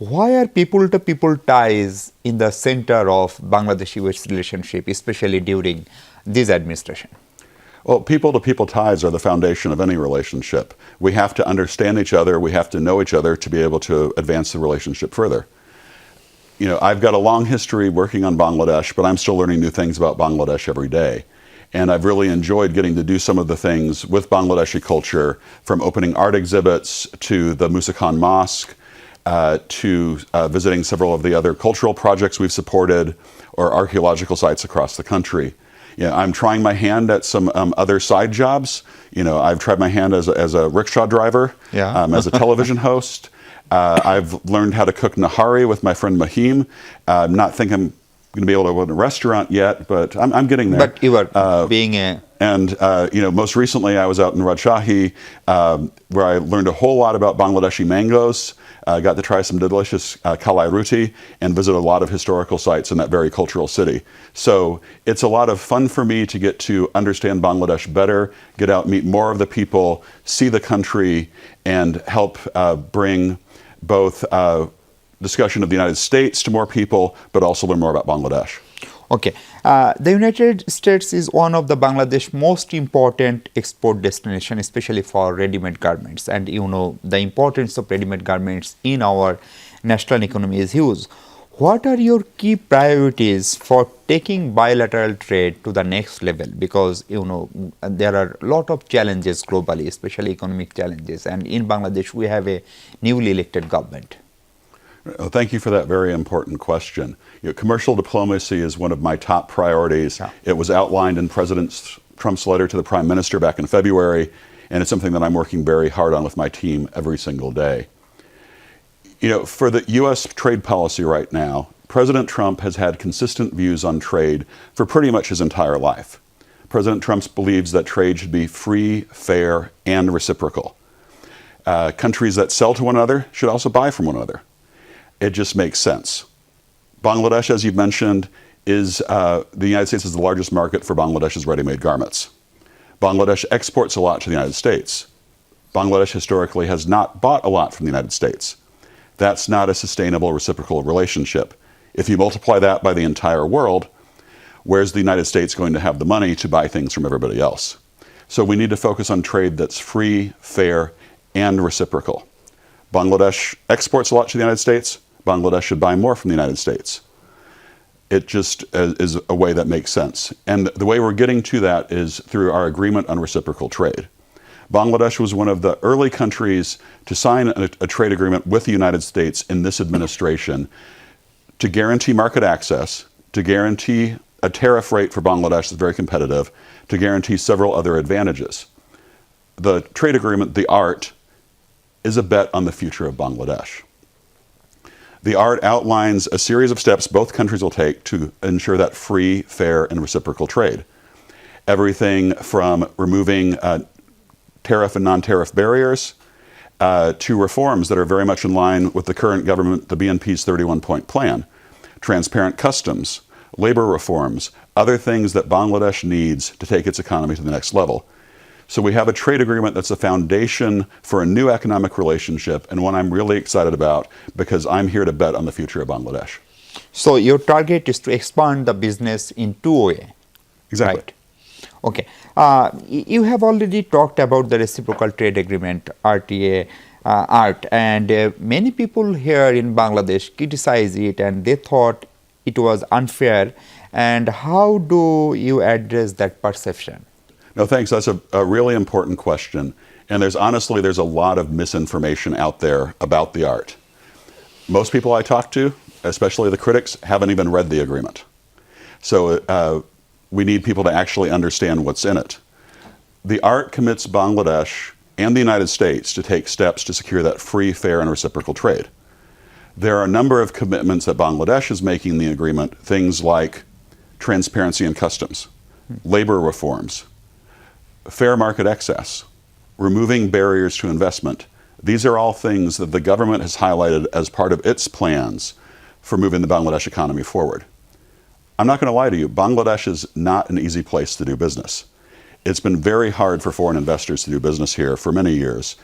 Why are people-to-people ties in the center of Bangladesh-US relationship, especially during this administration? Well, people-to-people ties are the foundation of any relationship. We have to understand each other, we have to know each other to be able to advance the relationship further. You know, I've got a long history working on Bangladesh, but I'm still learning new things about Bangladesh every day. And I've really enjoyed getting to do some of the things with Bangladeshi culture, from opening art exhibits to the Musa Khan Mosque, to visiting several of the other cultural projects we've supported, or archaeological sites across the country. You know, I'm trying my hand at some other side jobs. You know, I've tried my hand as a rickshaw driver, as a television host. I've learned how to cook nahari with my friend Mahim. I'm not thinking I'm going to be able to open a restaurant yet, but I'm getting there. But you are being a... And, you know, most recently I was out in 𝗔𝗲𝗃𝗁𝗃, where I learned a whole lot about Bangladeshi mangoes. Got to try some delicious 𝗤𝗏𝗃𝗁𝗃 roti and visit a lot of historical sites in that very cultural city. So it's a lot of fun for me to get to understand Bangladesh better, get out, meet more of the people, see the country, and help bring both discussion of the United States to more people, but also learn more about Bangladesh. Okay. The United States is one of the Bangladesh's most important export destination, especially for ready-made garments. And you know, the importance of ready-made garments in our national economy is huge. What are your key priorities for taking bilateral trade to the next level? Because, you know, there are a lot of challenges globally, especially economic challenges. And in Bangladesh, we have a newly elected government. Thank you for that very important question. You know, commercial diplomacy is one of my top priorities. Yeah. It was outlined in President Trump's letter to the Prime Minister back in February, and it's something that I'm working very hard on with my team every single day. You know, for the U.S. trade policy right now, President Trump has had consistent views on trade for pretty much his entire life. President Trump believes that trade should be free, fair, and reciprocal. Countries that sell to one another should also buy from one another. It just makes sense. Bangladesh, as you've mentioned, is the United States is the largest market for Bangladesh's ready-made garments. Bangladesh exports a lot to the United States. Bangladesh historically has not bought a lot from the United States. That's not a sustainable reciprocal relationship. If you multiply that by the entire world, where's the United States going to have the money to buy things from everybody else? So we need to focus on trade that's free, fair, and reciprocal. Bangladesh exports a lot to the United States. Bangladesh should buy more from the United States. It just is a way that makes sense. And the way we're getting to that is through our agreement on reciprocal trade. Bangladesh was one of the early countries to sign a trade agreement with the United States in this administration to guarantee market access, to guarantee a tariff rate for Bangladesh that's very competitive, to guarantee several other advantages. The trade agreement, the ART, is a bet on the future of Bangladesh. The ART outlines a series of steps both countries will take to ensure that free, fair, and reciprocal trade. Everything from removing tariff and non-tariff barriers to reforms that are very much in line with the current government, the BNP's 31-point plan, transparent customs, labor reforms, other things that Bangladesh needs to take its economy to the next level. So we have a trade agreement that's a foundation for a new economic relationship, and one I'm really excited about because I'm here to bet on the future of Bangladesh. So your target is to expand the business in two ways. Exactly. Right? Okay. You have already talked about the reciprocal trade agreement, RTA, ART, and many people here in Bangladesh criticize it and they thought it was unfair. And how do you address that perception? No, thanks. That's a really important question. And there's a lot of misinformation out there about the ART. Most people I talk to, especially the critics, haven't even read the agreement. So we need people to actually understand what's in it. The ART commits Bangladesh and the United States to take steps to secure that free, fair, and reciprocal trade. There are a number of commitments that Bangladesh is making in the agreement, things like transparency in customs, labor reforms, fair market access, removing barriers to investment. These are all things that the government has highlighted as part of its plans for moving the Bangladesh economy forward. I'm not going to lie to you, Bangladesh is not an easy place to do business. It's been very hard for foreign investors to do business here for many years.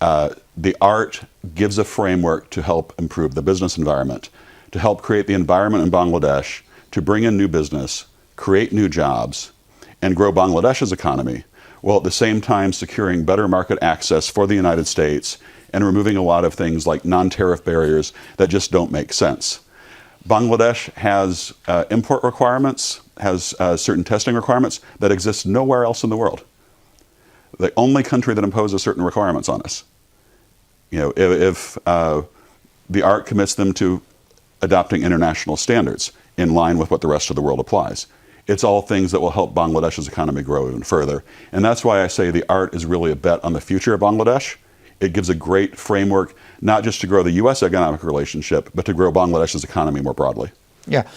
The art gives a framework to help improve the business environment, to help create the environment in Bangladesh, to bring in new business, create new jobs, and grow Bangladesh's economy, while at the same time securing better market access for the United States and removing a lot of things like non-tariff barriers that just don't make sense. Bangladesh has import requirements, has certain testing requirements that exist nowhere else in the world. The only country that imposes certain requirements on us. You know, if the art commits them to adopting international standards in line with what the rest of the world applies. It's all things that will help Bangladesh's economy grow even further. And that's why I say the art is really a bet on the future of Bangladesh. It gives a great framework, not just to grow the U.S. economic relationship, but to grow Bangladesh's economy more broadly. Yeah,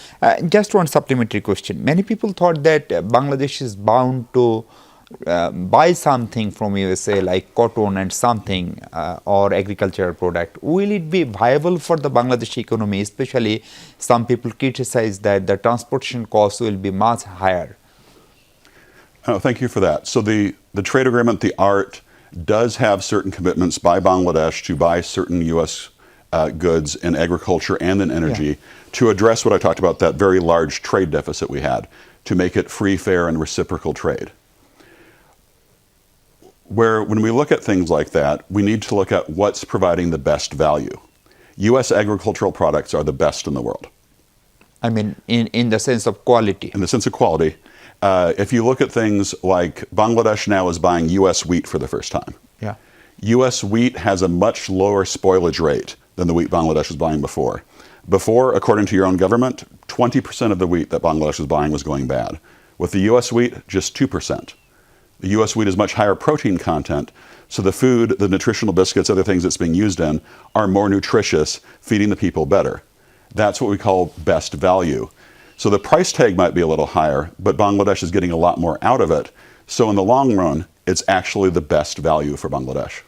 just one supplementary question. Many people thought that Bangladesh is bound to buy something from USA like cotton and something or agricultural product. Will it be viable for the Bangladeshi economy? Especially some people criticize that the transportation costs will be much higher. Oh, thank you for that. So the trade agreement, the art, does have certain commitments by Bangladesh to buy certain U.S. Goods in agriculture and in energy to address what I talked about, that very large trade deficit we had, to make it free, fair, and reciprocal trade. When we look at things like that, we need to look at what's providing the best value. U.S. agricultural products are the best in the world. I mean, in the sense of quality. In the sense of quality. If you look at things like Bangladesh now is buying U.S. wheat for the first time. Yeah. U.S. wheat has a much lower spoilage rate than the wheat Bangladesh was buying before. Before, according to your own government, 20% of the wheat that Bangladesh was buying was going bad. With the U.S. wheat, just 2%. The U.S. wheat has much higher protein content, so the food, the nutritional biscuits, other things it's being used in, are more nutritious, feeding the people better. That's what we call best value. So the price tag might be a little higher, but Bangladesh is getting a lot more out of it. So in the long run, it's actually the best value for Bangladesh.